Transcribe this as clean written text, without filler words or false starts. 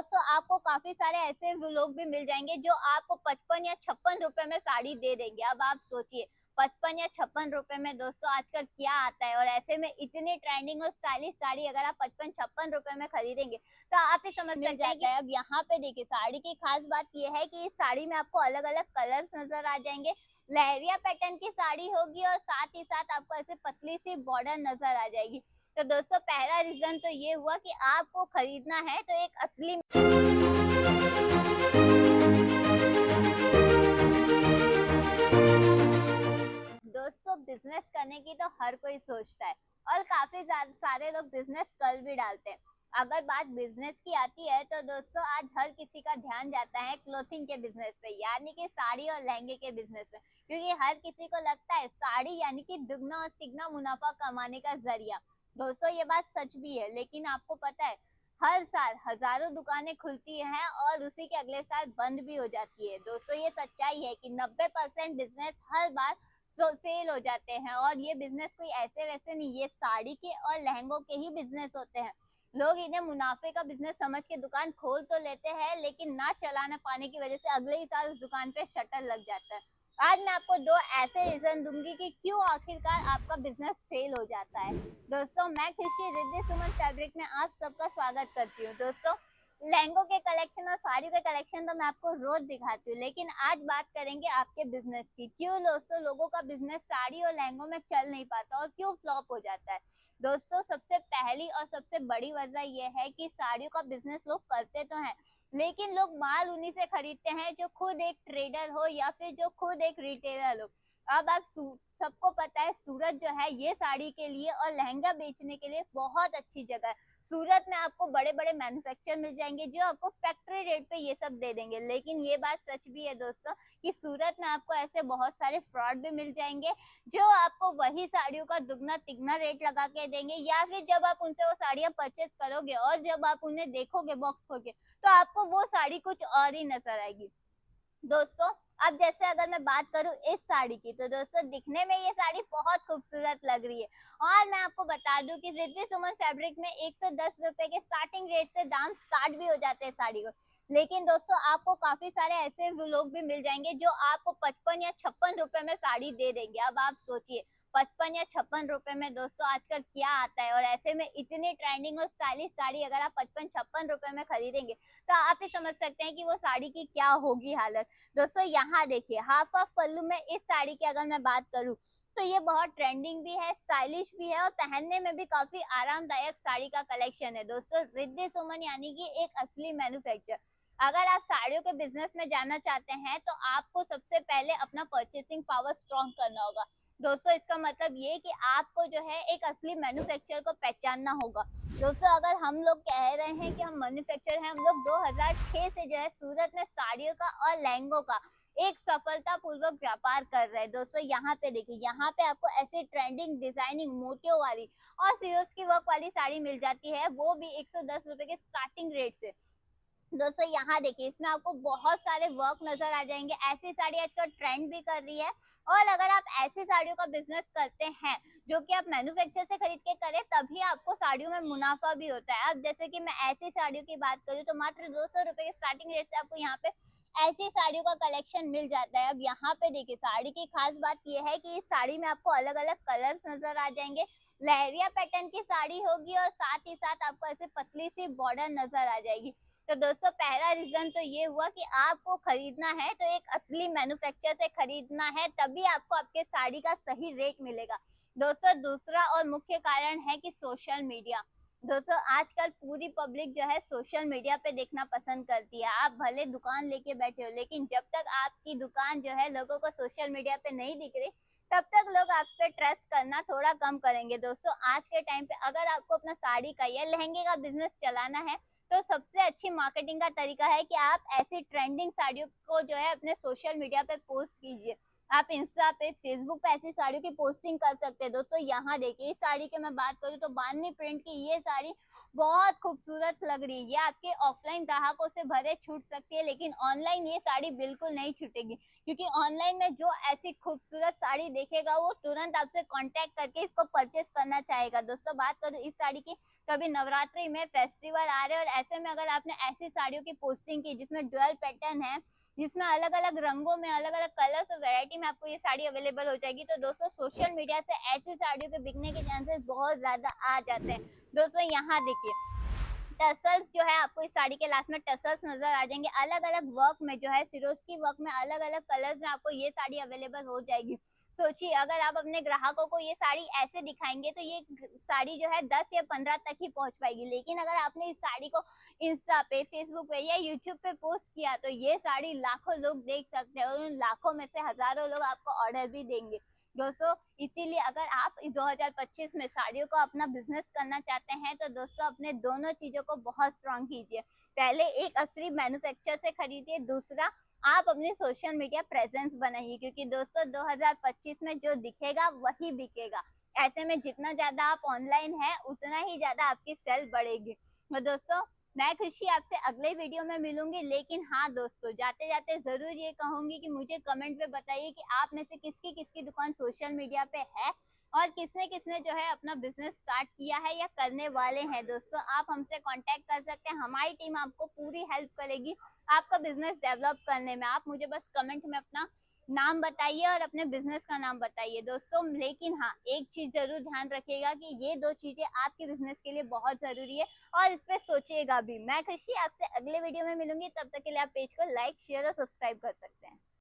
दोस्तों आपको काफी सारे ऐसे लोग भी मिल जाएंगे जो आपको 55 या 56 रुपए में साड़ी दे देंगे। अब आप सोचिए 55 या 56 रुपए में दोस्तों आजकल क्या आता है, और ऐसे में इतनी ट्रेंडिंग और स्टाइलिश साड़ी अगर आप 55-56 रुपए में खरीदेंगे तो आप ही समझ सकते हैं कि अब यहाँ पे देखिए साड़ी की खास बात यह है कि इस साड़ी में आपको अलग अलग कलर्स नजर आ जाएंगे। लहरिया पैटर्न की साड़ी होगी और साथ ही साथ आपको ऐसे पतली सी बॉर्डर नजर आ जाएगी। तो दोस्तों पहला रीजन तो ये हुआ कि आपको खरीदना है तो एक असली दोस्तों बिजनेस करने की तो हर कोई सोचता है और काफी सारे लोग बिजनेस कर भी डालते हैं। अगर बात बिजनेस की आती है तो दोस्तों आज हर किसी का ध्यान जाता है क्लोथिंग के बिजनेस पे, यानी कि साड़ी और लहंगे के बिजनेस पे, क्योंकि हर किसी को लगता है साड़ी यानी कि दुगना और तिगना मुनाफा कमाने का जरिया। दोस्तों ये बात सच भी है, लेकिन आपको पता है हर साल हजारों दुकानें खुलती हैं और उसी के अगले साल बंद भी हो जाती है। दोस्तों ये सच्चाई है कि 90% बिजनेस हर बार फेल हो जाते हैं, और ये बिजनेस कोई ऐसे वैसे नहीं, ये साड़ी के और लहंगों के ही बिजनेस होते हैं। लोग इन्हें मुनाफे का बिजनेस समझ के दुकान खोल तो लेते हैं, लेकिन ना चला ना पाने की वजह से अगले ही साल उस दुकान पे शटर लग जाता है। आज मैं आपको दो ऐसे रीजन दूंगी कि क्यों आखिरकार आपका बिजनेस फेल हो जाता है। दोस्तों मैं खुशी रिद्धि सुमन फैब्रिक में आप सबका स्वागत करती हूँ। दोस्तों लहंगों के कलेक्शन और साड़ी के कलेक्शन तो मैं आपको रोज दिखाती हूँ, लेकिन आज बात करेंगे आपके बिजनेस की। क्यों दोस्तों लोगों का बिजनेस साड़ी और लहंगों में चल नहीं पाता और क्यों फ्लॉप हो जाता है। दोस्तों सबसे पहली और सबसे बड़ी वजह यह है कि साड़ियों का बिजनेस लोग करते तो हैं, लेकिन लोग माल उन्हीं से खरीदते हैं जो खुद एक ट्रेडर हो या फिर जो खुद एक रिटेलर हो। अब आप सबको पता है सूरत जो है ये साड़ी के लिए और लहंगा बेचने के लिए बहुत अच्छी जगह है। सूरत में आपको बड़े बड़े मैन्युफैक्चर मिल जाएंगे जो आपको फैक्ट्री रेट पे ये सब दे देंगे, लेकिन ये बात सच भी है दोस्तों कि सूरत में आपको ऐसे बहुत सारे फ्रॉड भी मिल जाएंगे जो आपको वही साड़ियों का दुगना तिगना रेट लगा के देंगे, या फिर जब आप उनसे वो साड़ियां परचेस करोगे और जब आप उन्हें देखोगे बॉक्स खोल के तो आपको वो साड़ी कुछ और ही नजर आएगी। दोस्तों अब जैसे अगर मैं बात करूं इस साड़ी की, तो दोस्तों दिखने में ये साड़ी बहुत खूबसूरत लग रही है, और मैं आपको बता दूं कि रिद्धि सुमन फैब्रिक में 110 रुपए के स्टार्टिंग रेट से दाम स्टार्ट भी हो जाते हैं साड़ी को। लेकिन दोस्तों आपको काफी सारे ऐसे लोग भी मिल जाएंगे जो आपको 55 या 56 रुपए में साड़ी दे देंगे। अब आप सोचिए 55 या 56 रुपए में दोस्तों आजकल क्या आता है, और ऐसे में इतनी ट्रेंडिंग और स्टाइलिश साड़ी अगर आप 55-56 रुपए में खरीदेंगे तो आप ही समझ सकते हैं कि वो साड़ी की क्या होगी हालत। दोस्तों यहाँ देखिए हाफ ऑफ पल्लू में इस साड़ी की अगर मैं बात करूं तो ये बहुत ट्रेंडिंग भी है, स्टाइलिश भी है और पहनने में भी काफी आरामदायक साड़ी का कलेक्शन है। दोस्तों रिद्धि सुमन यानी कि एक असली मैन्युफैक्चर। अगर आप साड़ियों के बिजनेस में जाना चाहते हैं तो आपको सबसे पहले अपना परचेसिंग पावर स्ट्रॉन्ग करना होगा। दोस्तों इसका मतलब ये कि आपको जो है एक असली मैन्युफैक्चर को पहचानना होगा। दोस्तों अगर हम लोग कह रहे हैं कि हम मैन्युफैक्चर हैं, हम लोग 2006 से जो है सूरत में साड़ियों का और लहंगों का एक सफलतापूर्वक व्यापार कर रहे हैं। दोस्तों यहाँ पे देखिए, यहाँ पे आपको ऐसी ट्रेंडिंग डिजाइनिंग मोतियों वाली और सीरोज की वर्क वाली साड़ी मिल जाती है, वो भी 110 रुपए के स्टार्टिंग रेट से। दोस्तों यहाँ देखिए इसमें आपको बहुत सारे वर्क नजर आ जाएंगे। ऐसी साड़ी आजकल ट्रेंड भी कर रही है, और अगर आप ऐसी साड़ियों का बिजनेस करते हैं जो कि आप मैन्युफैक्चर से खरीद के करें तभी आपको साड़ियों में मुनाफा भी होता है। अब जैसे कि मैं ऐसी साड़ियों की बात करूँ तो मात्र 200 रुपए के स्टार्टिंग रेट से आपको यहाँ पे ऐसी साड़ियों का कलेक्शन मिल जाता है। अब यहाँ पे देखिए साड़ी की खास बात यह है कि इस साड़ी में आपको अलग अलग कलर्स नजर आ जाएंगे। लहरिया पैटर्न की साड़ी होगी और साथ ही साथ आपको ऐसे पतली सी बॉर्डर नजर आ जाएगी। तो दोस्तों पहला रीजन तो ये हुआ कि आपको खरीदना है तो एक असली मैन्युफैक्चर से खरीदना है, तभी आपको आपके साड़ी का सही रेट मिलेगा। दोस्तों दूसरा और मुख्य कारण है कि सोशल मीडिया। दोस्तों आजकल पूरी पब्लिक जो है सोशल मीडिया पे देखना पसंद करती है। आप भले दुकान लेके बैठे हो, लेकिन जब तक आपकी दुकान जो है लोगों को सोशल मीडिया पे नहीं दिख रही तब तक लोग आप पे ट्रस्ट करना थोड़ा कम करेंगे। दोस्तों आज के टाइम पे अगर आपको अपना साड़ी का या लहंगे का बिजनेस चलाना है तो सबसे अच्छी मार्केटिंग का तरीका है कि आप ऐसी ट्रेंडिंग साड़ियों को जो है अपने सोशल मीडिया पे पोस्ट कीजिए। आप इंस्टा पे फेसबुक पे ऐसी साड़ियों की पोस्टिंग कर सकते हैं। दोस्तों यहाँ देखिए इस साड़ी की मैं बात करूँ तो बांधनी प्रिंट की ये साड़ी बहुत खूबसूरत लग रही है। ये आपके ऑफलाइन ग्राहकों से भले छूट सकती है, लेकिन ऑनलाइन ये साड़ी बिल्कुल नहीं छूटेगी, क्योंकि ऑनलाइन में जो ऐसी खूबसूरत साड़ी देखेगा वो तुरंत आपसे कांटेक्ट करके इसको परचेस करना चाहेगा। दोस्तों बात करूँ इस साड़ी की, तो अभी नवरात्रि में फेस्टिवल आ रहे हैं, और ऐसे में अगर आपने ऐसी साड़ियों की पोस्टिंग की जिसमें डुअल पैटर्न है, जिसमें अलग अलग रंगों में, अलग अलग कलर्स और वैरायटी में आपको ये साड़ी अवेलेबल हो जाएगी, तो दोस्तों सोशल मीडिया से ऐसी साड़ियों के बिकने के चांसेस बहुत ज्यादा आ जाते हैं। दोस्तों यहाँ देखिए, टसल्स जो है आपको इस साड़ी के लास्ट में टसल्स नजर आ जाएंगे। अलग अलग वर्क में जो है सिरोस्की वर्क में अलग अलग कलर्स में आपको ये साड़ी अवेलेबल हो जाएगी। सोचिए अगर आप अपने ग्राहकों को ये साड़ी ऐसे दिखाएंगे तो ये साड़ी जो है 10 या 15 तक ही पहुंच पाएगी, लेकिन अगर आपने इस साड़ी को इंस्टा पे, फेसबुक पे या यूट्यूब पे पोस्ट किया तो ये साड़ी लाखों लोग देख सकते हैं, और उन लाखों में से हजारों लोग आपको ऑर्डर भी देंगे। दोस्तों इसीलिए अगर आप इस 2025 में साड़ियों को अपना बिजनेस करना चाहते हैं तो दोस्तों अपने दोनों चीजों को बहुत स्ट्रांग कीजिए। पहले एक असली मैन्युफैक्चर से खरीदिए, दूसरा आप अपने सोशल मीडिया प्रेजेंस बनाइए, क्योंकि दोस्तों 2025 में जो दिखेगा वही बिकेगा। ऐसे में जितना ज्यादा आप ऑनलाइन है उतना ही ज्यादा आपकी सेल बढ़ेगी। तो दोस्तों मैं खुशी आपसे अगले वीडियो में मिलूंगी, लेकिन हाँ दोस्तों जाते जाते जरूर ये कहूंगी कि मुझे कमेंट में बताइए कि आप में से किसकी किसकी दुकान सोशल मीडिया पे है, और किसने किसने जो है अपना बिजनेस स्टार्ट किया है या करने वाले हैं। दोस्तों आप हमसे कांटेक्ट कर सकते हैं, हमारी टीम आपको पूरी हेल्प करेगी आपका बिजनेस डेवलप करने में। आप मुझे बस कमेंट में अपना नाम बताइए और अपने बिजनेस का नाम बताइए दोस्तों। लेकिन हाँ एक चीज जरूर ध्यान रखिएगा कि ये दो चीजें आपके बिजनेस के लिए बहुत जरूरी है, और इस पे सोचिएगा भी। मैं खुशी आपसे अगले वीडियो में मिलूंगी, तब तक के लिए आप पेज को लाइक, शेयर और सब्सक्राइब कर सकते हैं।